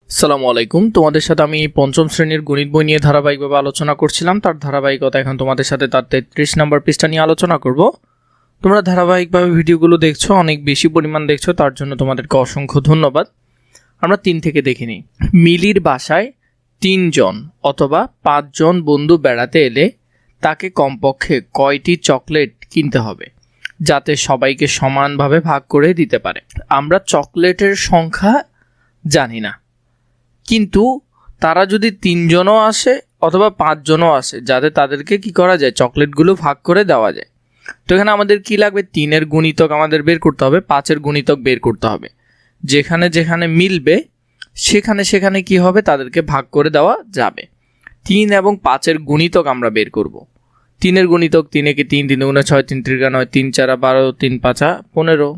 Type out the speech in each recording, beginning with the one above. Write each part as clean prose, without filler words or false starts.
আসসালামু আলাইকুম। তোমাদের সাথে আমি পঞ্চম শ্রেণীর গণিত বই নিয়ে ধারাবাহিকভাবে আলোচনা করছিলাম। তার ধারাবাহিকতা এখন তোমাদের সাথে তার 33 নম্বর পৃষ্ঠা নিয়ে আলোচনা করব। তোমরা ধারাবাহিকভাবে ভিডিওগুলো দেখছো, অনেক বেশি পরিমাণ দেখছো, তার জন্য তোমাদেরকে অসংখ্য ধন্যবাদ। আমরা 3 থেকে দেখে নিই। মিলির বাসায় 3 জন অথবা 5 জন বন্ধু বেড়াতে এলে তাকে কমপক্ষে কয়টি চকলেট কিনতে হবে যাতে সবাইকে সমানভাবে ভাগ করে দিতে পারে। আমরা চকলেটের সংখ্যা জানি না, কিন্তু তারা যদি 3 জনও আসে অথবা 5 জনও আসে, যাতে তাদেরকে কি করা যায়, চকলেটগুলো ভাগ করে দেওয়া যায়। তো এখানে আমাদের কি লাগবে, 3-এর গুণিতক আমাদের বের করতে হবে, 5-এর গুণিতক বের করতে হবে। যেখানে যেখানে মিলবে সেখানে সেখানে কি হবে, তাদেরকে ভাগ করে দেওয়া যাবে। 3 এবং 5-এর গুণিতক আমরা বের করব। 3-এর গুণিতক 3 একে 3, 3 দুগুণে 6, 3 ত্রিকা 9, 3 4 12, 3 5 15,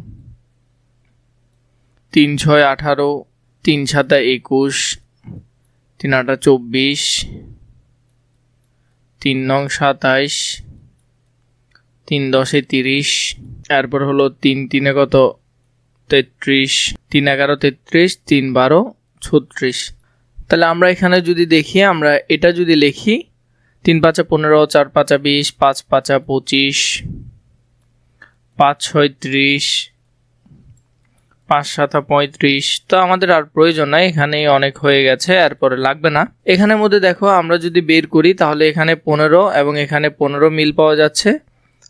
3 6 18, 3 7 21, 3 8 24, 3 9 27, 3 10 30, এরপর হলো 3 3 কত 33, 3 11 33, 3 12 36। তাহলে আমরা এখানে যদি দেখি, আমরা এটা যদি লিখি 3 5 15, 4 5 20, 5 5 25, 5 6 30, 5 7 35। তো আমাদের আর প্রয়োজন নাই, এখানে অনেক হয়ে গেছে, এরপরে লাগবে না। এখানের মধ্যে দেখো আমরা যদি বের করি তাহলে এখানে 15 এবং এখানে 15 মিল পাওয়া যাচ্ছে,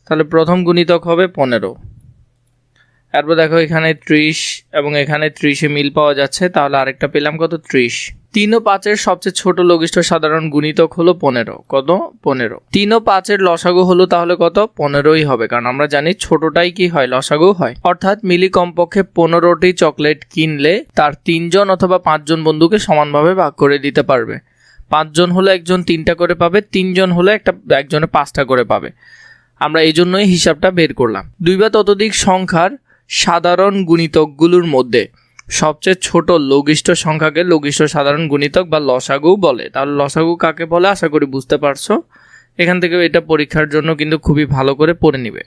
তাহলে প্রথম গুণিতক হবে 15। এরপর দেখো এখানে 30 এবং এখানে 30-এ মিল পাওয়া যাচ্ছে, তাহলে আরেকটা পেলাম কত, 30। 3 ও 5-এর সবচেয়ে ছোট লঘিষ্ঠ সাধারণ গুণিতক হলো 15। কত, 15। 3 ও 5-এর লসাগু হলো তাহলে কত, 15ই হবে, কারণ আমরা জানি ছোটটাই কি হয়, লসাগু হয়। অর্থাৎ মিলি কমপক্ষে 15টি চকলেট কিনলে তার 3 জন অথবা 5 জন বন্ধুকে সমানভাবে ভাগ করে দিতে পারবে। 5 জন হলে একজন 3টা করে পাবে, 3 জন হলে একজনে 5টা করে পাবে। আমরা এই জন্যই হিসাবটা বের করলাম। 2 বা ততোধিক সংখ্যার সাধারণ গুণিতকগুলোর মধ্যে সবচেয়ে ছোট লঘিষ্ঠ সংখ্যাকে লঘিষ্ঠ সাধারণ গুণিতক বা লসাগু বলে। তাহলে লসাগু কাকে বলে আশা করি বুঝতে পারছো। এখান থেকে এটা পরীক্ষার জন্য কিন্তু খুবই ভালো করে পড়ে নিবে।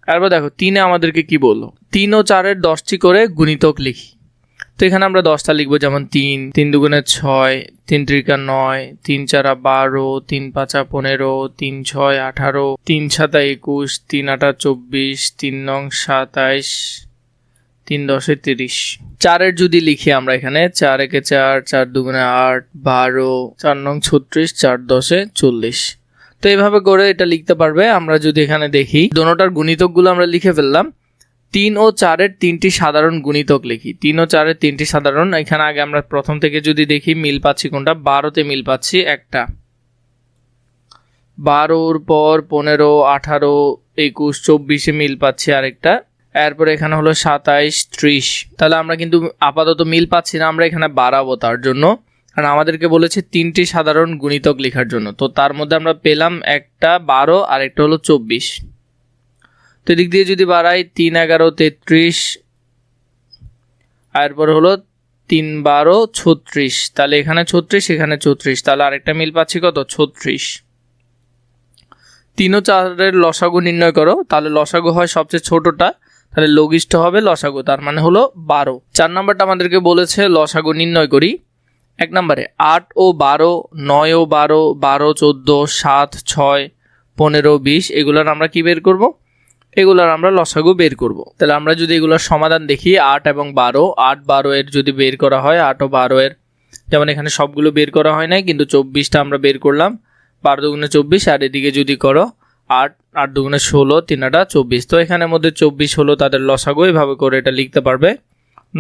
এরপর দেখো 3-এ আমাদেরকে কি বললো, 3 ও 4-এর 10টি করে গুণিতক লিখি। তো এখানে আমরা 10টা লিখবো, যেমন 3 3 দুগুণে 6, 3 ত্রিকা 9, 3 4 12, 3 5 15, 3 6 18, 3 7 21, 3 8 24, 3 9 27, 3 10 30। 4-এর যদি লিখি আমরা এখানে 4 একে 4, 4 দুগুণে 8, 12, 4 9 36, 4 10 40। তো এইভাবে করে এটা লিখতে পারবে। আমরা যদি এখানে দেখি দোনোটার গুণিতকগুলো আমরা লিখে ফেললাম। 3 ও 4-এর 3টি সাধারণ গুণিতক লিখি। 3 ও 4-এর 3টি সাধারণ, এখানে আগে আমরা প্রথম থেকে যদি দেখি মিল পাচ্ছি কোনটা, 12-তে মিল পাচ্ছি একটা, 12-র পর 15, 18, 21, 24-এ মিল পাচ্ছি আরেকটা, এরপর এখানে হলো 27, 30। তাহলে আমরা কিন্তু আপাতত মিল পাচ্ছি না, আমরা এখানে বাড়াবো তার জন্য, কারণ আমাদেরকে বলেছে 3টি সাধারণ গুণিতক লেখার জন্য। তো তার মধ্যে আমরা পেলাম একটা 12 আর একটা হলো 24। তো এদিক দিয়ে যদি বাড়াই 3 11 33, এরপর হলো 3 12 36, তাহলে এখানে 36 এখানে 34, তাহলে আরেকটা মিল পাচ্ছি কত, 36। 3 ও 4-এর লসাগু নির্ণয় করো। তাহলে লসাগু হয় সবচেয়ে ছোটটা, তাহলে লঘিষ্ঠ হবে লসাগু, তার মানে হলো 12। 4 নম্বরটা আমাদেরকে বলেছে লসাগু নির্ণয় করি। 1 নম্বরে 8 ও 12, 9 ও 12, 12 14, 7 6, 15 20, এগুলোর আমরা কি বের করব, এগুলোর আমরা লসাগু বের করব। তাহলে আমরা যদি এগুলোর সমাধান দেখি, 8 এবং 12, 8 12 এর যদি বের করা হয়, 8 ও 12 এর, যেমন এখানে সবগুলো বের করা হয় নাই, কিন্তু 24টা আমরা বের করলাম, 12 দুগুণে 24, আর এদিকে যদি করো 8 8 দুগুণে 16, 3 8 24। তো এখানের মধ্যে 24 হলো তাদের লসাগু, এভাবে করে এটা লিখতে পারবে।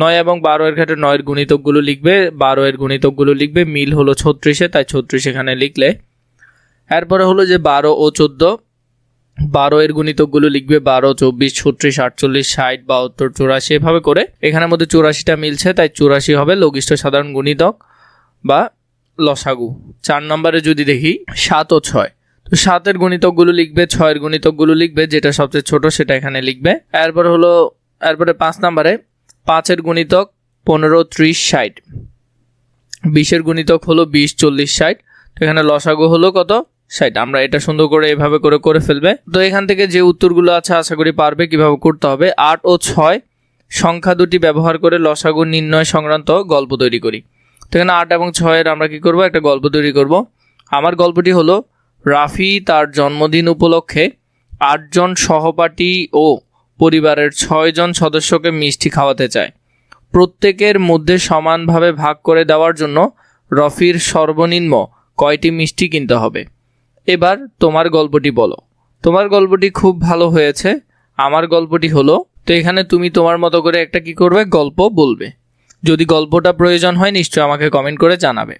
9 এবং 12 এর ক্ষেত্রে 9-এর গুণিতকগুলো লিখবে, 12 এর গুণিতকগুলো লিখবে, মিল হলো 36-এ, তাই 36 এখানে লিখলে। এরপরে হলো যে 12 ও 14, 12 এর গুণিতকগুলো লিখবে, 12 24 36 48 60 72 84, এভাবে করে এখানের মধ্যে 84টা মিলছে, তাই 84 হবে লঘিষ্ঠ সাধারণ গুণিতক বা লসাগু। 4 নম্বরে যদি দেখি 7 ও 6, তো 7-এর গুণিতকগুলো লিখবে, 6-এর গুণিতকগুলো লিখবে, যেটা সবচেয়ে ছোট সেটা এখানে লিখবে। এরপরে 5 নম্বরে 5-এর গুণিতক 15 30 60, 20-এর গুণিতক হলো 20 40 60, তো এখানে লসাগু হলো কত, 60। আমরা এটা সুন্দর করে এভাবে করে ফেলবে। তো এখান থেকে যে উত্তরগুলো আছে আশা করি পারবে কিভাবে করতে হবে। 8 ও 6 সংখ্যা দুটি ব্যবহার করে লসাগু নির্ণয় সংক্রান্ত গল্প তৈরি করি। তো এখানে 8 এবং 6-এর আমরা কি করব, একটা গল্প তৈরি করব। আমার গল্পটি হলো, রাফি তার জন্মদিন উপলক্ষে 8 জন সহপাঠী ও পরিবারের 6 জন সদস্যকে মিষ্টি খাওয়াতে চায়। প্রত্যেকের মধ্যে সমানভাবে ভাগ করে দেওয়ার জন্য রফির সর্বনিম্ন কয়টি মিষ্টি কিনতে হবে। এবার তোমার গল্পটি বলো। তোমার গল্পটি খুব ভালো হয়েছে। আমার গল্পটি হলো, তো এখানে তুমি তোমার মতো করে একটা কি করবে, গল্প বলবে। যদি গল্পটা প্রয়োজন হয় নিশ্চয়ই আমাকে কমেন্ট করে জানাবে।